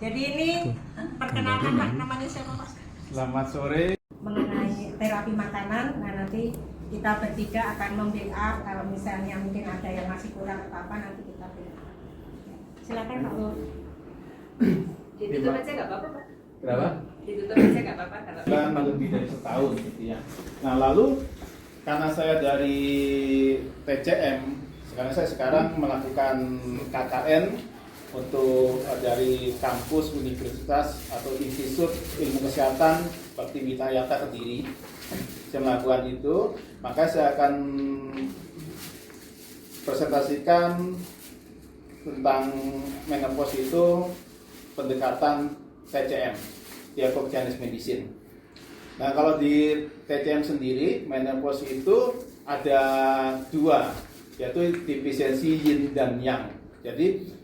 Jadi ini perkenalkan Pak, namanya siapa Pak? Selamat sore. Mengenai terapi makanan, nah nanti kita bertiga akan membackup kalau misalnya mungkin ada yang masih kurang atau apa nanti kita backup. Silakan Pak Lur. Ditutup aja nggak apa-apa Pak? Kenapa? Ditutup aja nggak apa-apa kalau Kan lebih dari setahun gitu ya. Nah lalu karena saya dari TCM, saya sekarang melakukan KKN untuk dari kampus universitas atau institut ilmu kesehatan Bakti Mitayata Kediri. Saya melakukan itu, maka saya akan presentasikan tentang menopause itu pendekatan TCM, Tiongkok Chinese Medicine. Nah kalau di TCM sendiri, menopause itu ada dua, yaitu defisiensi yin dan yang. Jadi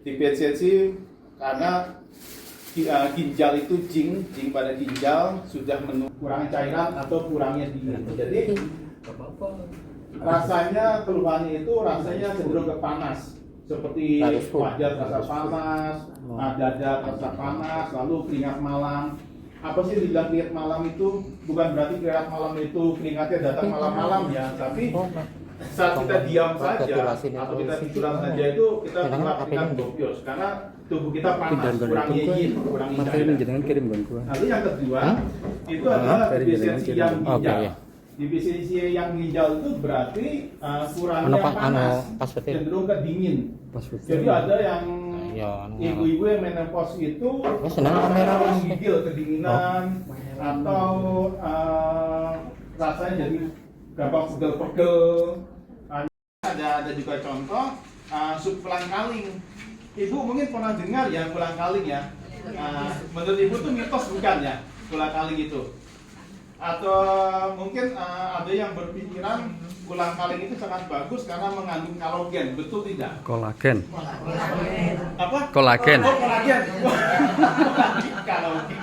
defisiensi karena ginjal itu jing pada ginjal sudah kurangnya cairan atau kurangnya dingin. Jadi rasanya keluhannya itu rasanya cenderung ke panas, seperti wajah terasa panas, dada terasa panas, lalu keringat malam. Apa sih dibilang keringat malam itu? Bukan berarti keringat malam itu keringatnya datang malam-malam ya, tapi saat kita diam saja atau kita tiduran saja itu kita melakukan bopios karena tubuh kita panas, kurang yin, kurang cairan. Lalu yang kedua itu adalah defisiensi yang ginjal. Defisiensi yang ginjal itu berarti kurangnya panas, cenderung ke dingin. Jadi ada yang ibu-ibu yang menopause itu gigil kedinginan atau rasanya jadi gampang pegel-pegel. Ada juga contoh sup kolang-kaling. Ibu mungkin pernah dengar ya kolang-kaling ya. Menurut ibu tuh mitos bukan ya kolang-kaling itu? Atau mungkin ada yang berpikiran kolang-kaling itu sangat bagus karena mengandung kolagen, betul tidak? Kolagen. Apa? Kolagen. Oh, kolagen. Kolagen.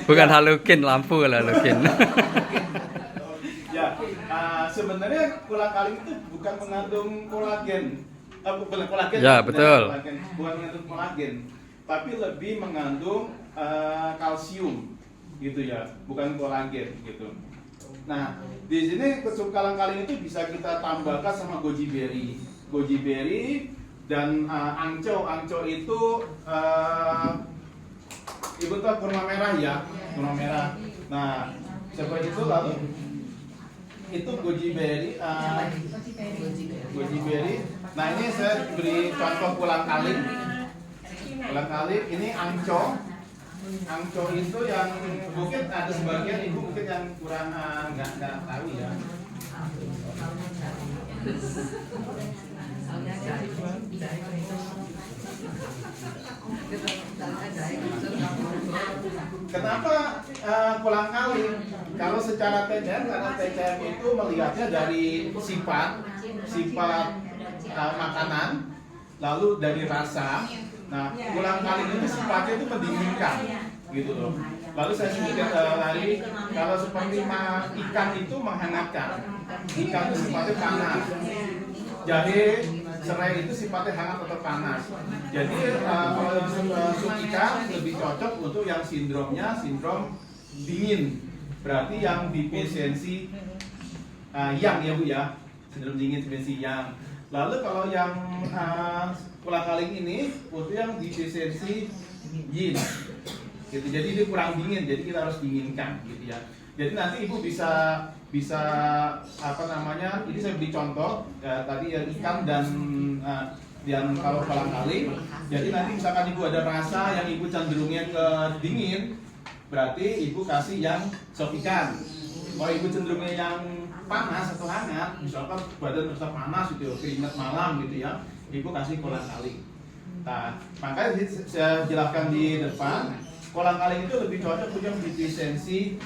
Bukan halogen, lampu kalau halogen. Ya, sebenarnya kolang-kaling itu bukan mengandung kolagen. Bukan kolagen. Ya, betul. Bukan mengandung kolagen, tapi lebih mengandung kalsium gitu ya, bukan kolagen gitu. Nah, di sini sup kolang-kaling itu bisa kita tambahkan sama goji berry dan angco. Angco itu ibu tahu kurma merah ya, kurma merah. Nah, seperti itu lalu itu goji berry. Nah ini saya beri contoh kolang-kaling. Kolang-kaling ini angco. Angco itu yang mungkin ada sebagian ibu mungkin yang kurang nggak tahu ya. Kenapa kolang-kaling? Kalau secara TCM, karena TCM itu melihatnya dari sifat makanan, lalu dari rasa. Nah, kolang-kaling itu sifatnya itu mendinginkan, gitu loh. Lalu saya sebutkan tadi, kalau seperti ikan itu menghangatkan, ikan itu sifatnya panas. Jahe, serai itu sifatnya hangat atau panas. Jadi kalau sup ikan lebih cocok untuk yang sindrom dingin. Berarti yang defisiensi yang ya Bu ya, sindrom dingin defisiensi yang. Lalu kalau yang kolang-kaling ini untuk yang defisiensi yin, gitu. Jadi dia kurang dingin, jadi kita harus dinginkan, gitu ya. Jadi nanti ibu bisa apa namanya? Ini saya beri contoh tadi ya, ikan dan yang kalau kolang-kaling. Jadi nanti misalkan ibu ada rasa yang ibu cenderungnya ke dingin, berarti ibu kasih yang sop ikan. Kalau ibu cenderungnya yang panas atau hangat, misalkan badan terasa panas gitu, keringat malam gitu ya, ibu kasih kolang-kaling. Nah, makanya saya jelaskan di depan, kolang-kaling itu lebih cocok untuk yang defisiensi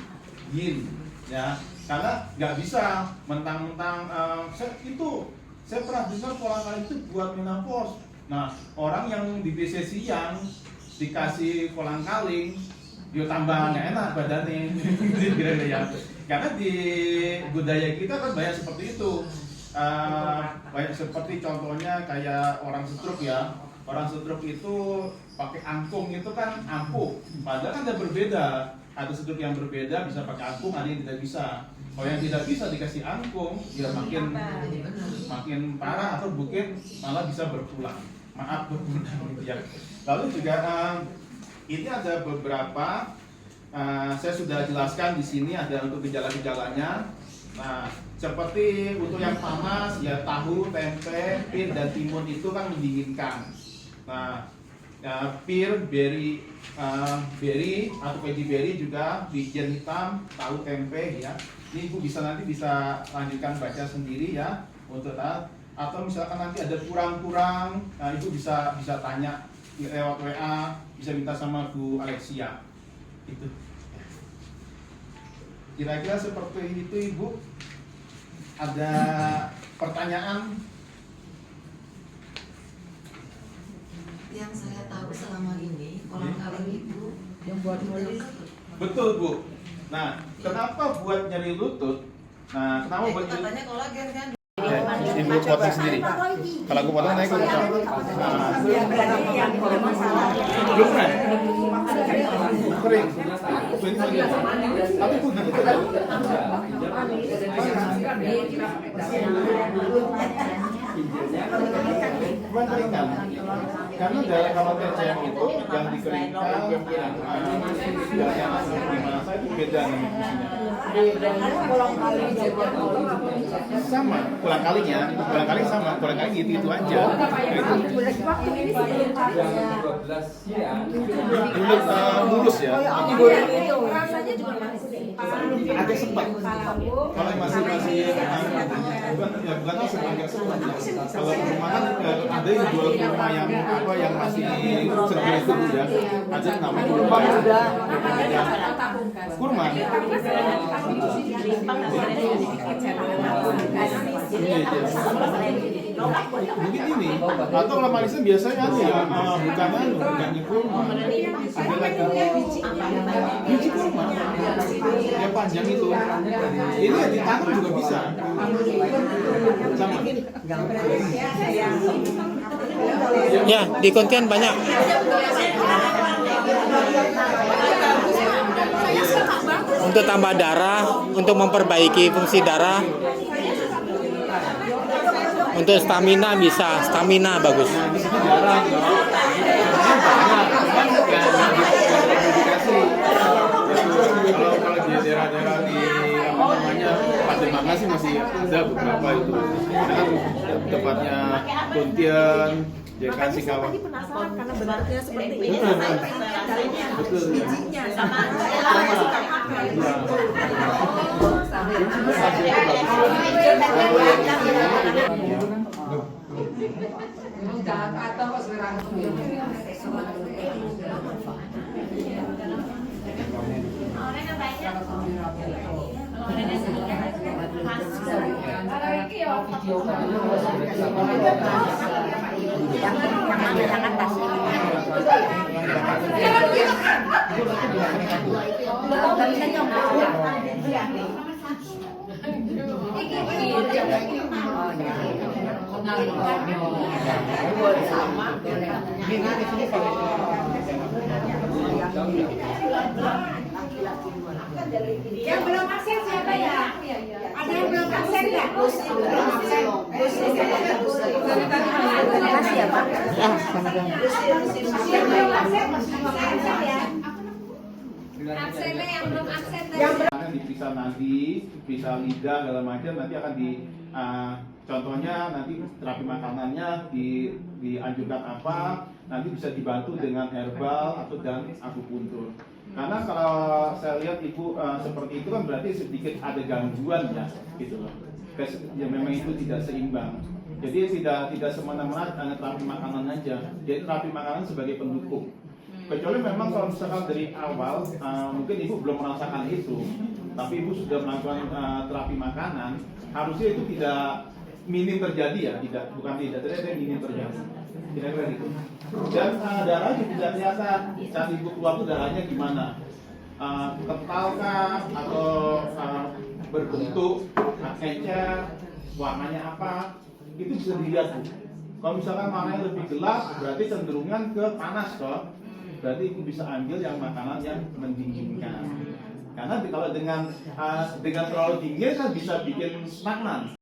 yin, ya, karena nggak bisa mentang-mentang saya pernah dengar kolang-kaling itu buat menopause. Nah, orang yang defisiensi yang dikasih kolang-kaling, dia tambah nggak enak badannya, kira-kira ya. Karena di budaya kita kan banyak seperti itu, banyak seperti contohnya kayak orang stroke ya, orang stroke itu pakai angkung itu kan ampuh, padahal kan ada berbeda. Ada stroke yang berbeda bisa pakai angkung, ada yang tidak bisa. Kalau yang tidak bisa dikasih angkung, ya makin parah atau mungkin malah bisa berpulang. Maaf berpulang ya. Lalu juga ini ada beberapa saya sudah jelaskan di sini ada untuk gejala-gejalanya. Nah, seperti untuk yang panas ya tahu, tempe, pir dan timun itu kan mendinginkan. Nah, pir, berry atau veggie berry juga, wijen hitam, tahu, tempe ya. Ini Ibu nanti bisa lanjutkan baca sendiri ya untuk atau misalkan nanti ada kurang-kurang, nah Ibu bisa tanya lewat WA, bisa minta sama Bu Alexia. Itu. Kira-kira seperti itu Ibu. Ada pertanyaan? Yang saya tahu selama ini orang kawin ibu yang buat nulis. Betul Bu. Nah, kenapa buat nyeri lutut? Nah, kenapa buat nyeri? Katanya kolagen kan. Ibu potong sendiri. Kalau aku potong naik belum kering. Tapi pun nanti dikeringkan. Karena dalam kalau TCM itu yang dikeringkan yang gimana saya itu beda nih sama pulang kalinya sama pulang kali gitu aja mulus ya agak sempat kalau masih bukan agak sempat kalau rumah kan ada yang jual kurma yang masih segar itu ya ada namanya kurma mungkin ini atau kalau manisnya biasanya bukan kurma ada lagi biji kurma yang panjang itu ini yang ditanam juga bisa sama Ya, di Kontian banyak. Untuk tambah darah, untuk memperbaiki fungsi darah. Untuk stamina bisa, stamina bagus. Kalau di daerah-daerah di Pademangan sih masih ada beberapa itu. Tempatnya Kuntian, Jekan Singkawang. Penasaran karena bentuknya seperti ini. Betul. Bijinya sama. Yang atas. Yang belum aksen siapa ya? Ada yang belum aksen nggak? Akan diperiksa nadi, diperiksa lidah segala macam, nanti akan contohnya nanti terapi makanannya dianjurkan apa, nanti bisa dibantu dengan herbal atau dan akupuntur. Karena kalau saya lihat Ibu seperti itu kan berarti sedikit ada gangguan ya, gitu loh. Ya memang itu tidak seimbang. Jadi tidak semena-mena hanya terapi makanan aja. Jadi terapi makanan sebagai pendukung. Kecuali memang kalau misalkan dari awal mungkin Ibu belum merasakan itu, tapi Ibu sudah melakukan terapi makanan, harusnya itu tidak minim terjadi ya, tidak minim terjadi. Kira-kira gitu. Dan darah juga tidak kelihatan saat Ibu keluar itu darahnya gimana, kentalkah atau berbentuk encer, warnanya apa, itu bisa dilihat Bu. Kalau misalkan warnanya lebih gelap, berarti cenderungan ke panas toh. Berarti ibu bisa ambil yang makanan yang mendinginkan. Karena kalau dengan terlalu dingin kan bisa bikin stagnan.